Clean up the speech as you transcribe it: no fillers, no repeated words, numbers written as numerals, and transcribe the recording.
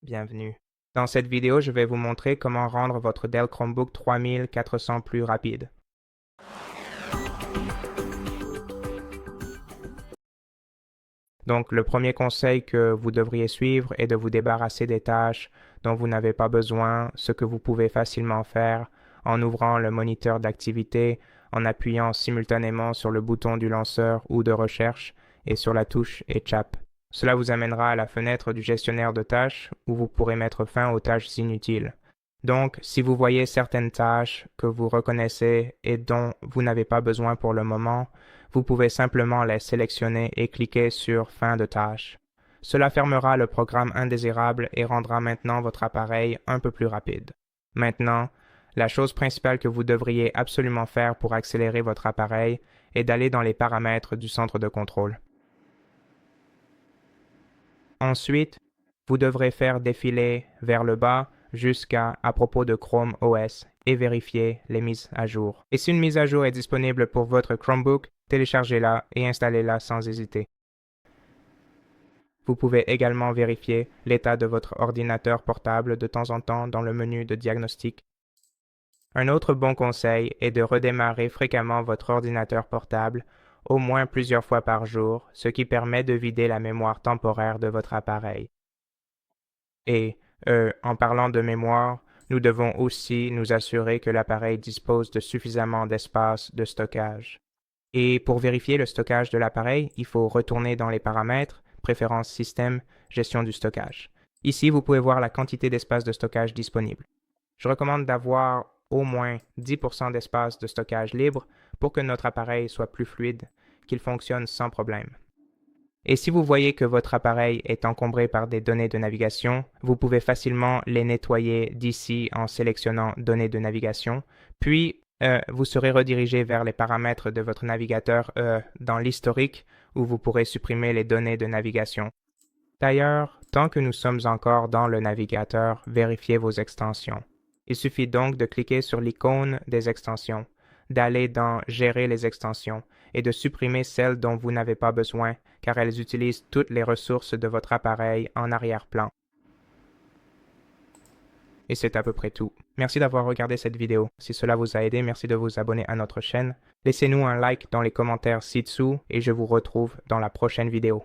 Bienvenue. Dans cette vidéo, je vais vous montrer comment rendre votre Dell Chromebook 3400 plus rapide. Donc, le premier conseil que vous devriez suivre est de vous débarrasser des tâches dont vous n'avez pas besoin, ce que vous pouvez facilement faire en ouvrant le moniteur d'activité, en appuyant simultanément sur le bouton du lanceur ou de recherche et sur la touche Échappe. Cela vous amènera à la fenêtre du gestionnaire de tâches où vous pourrez mettre fin aux tâches inutiles. Donc, si vous voyez certaines tâches que vous reconnaissez et dont vous n'avez pas besoin pour le moment, vous pouvez simplement les sélectionner et cliquer sur Fin de tâche. Cela fermera le programme indésirable et rendra maintenant votre appareil un peu plus rapide. Maintenant, la chose principale que vous devriez absolument faire pour accélérer votre appareil est d'aller dans les paramètres du centre de contrôle. Ensuite, vous devrez faire défiler vers le bas jusqu'à propos de Chrome OS et vérifier les mises à jour. Et si une mise à jour est disponible pour votre Chromebook, téléchargez-la et installez-la sans hésiter. Vous pouvez également vérifier l'état de votre ordinateur portable de temps en temps dans le menu de diagnostic. Un autre bon conseil est de redémarrer fréquemment votre ordinateur portable, au moins plusieurs fois par jour, ce qui permet de vider la mémoire temporaire de votre appareil. Et, en parlant de mémoire, nous devons aussi nous assurer que l'appareil dispose de suffisamment d'espace de stockage. Et pour vérifier le stockage de l'appareil, il faut retourner dans les paramètres, préférences système, gestion du stockage. Ici, vous pouvez voir la quantité d'espace de stockage disponible. Je recommande d'avoir au moins 10% d'espace de stockage libre pour que notre appareil soit plus fluide, qu'il fonctionne sans problème. Et si vous voyez que votre appareil est encombré par des données de navigation, vous pouvez facilement les nettoyer d'ici en sélectionnant Données de navigation, puis vous serez redirigé vers les paramètres de votre navigateur dans l'historique où vous pourrez supprimer les données de navigation. D'ailleurs, tant que nous sommes encore dans le navigateur, vérifiez vos extensions. Il suffit donc de cliquer sur l'icône des extensions, d'aller dans Gérer les extensions et de supprimer celles dont vous n'avez pas besoin car elles utilisent toutes les ressources de votre appareil en arrière-plan. Et c'est à peu près tout. Merci d'avoir regardé cette vidéo. Si cela vous a aidé, merci de vous abonner à notre chaîne. Laissez-nous un like dans les commentaires ci-dessous et je vous retrouve dans la prochaine vidéo.